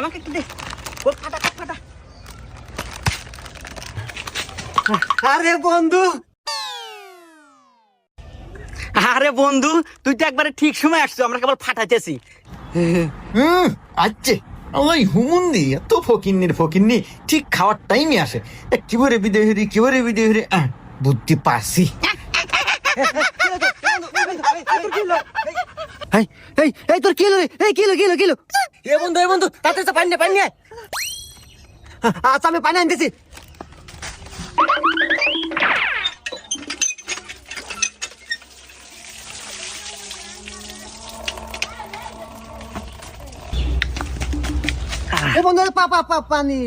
আমাকে একটু দে। ও ফাটা ফাটা। আরে বন্ধু, আরে বন্ধু, তুই তো একবারে ঠিক সময় আসছো, আমরা কেবল ফাটাইতেছি। আচ্ছা, ওই হুমুন্দি এত ফকিন্নি ঠিক খাওয়ার টাইমে আসে। কিভাবে বিদয় হরি বুদ্ধি পারছি। এই তোর কি হলো রে? এই কি হলো? এ বন্ধু তাতে পানি নে। আচ্ছা আমি পানি আনতেছি। এ বন্ধু পানি।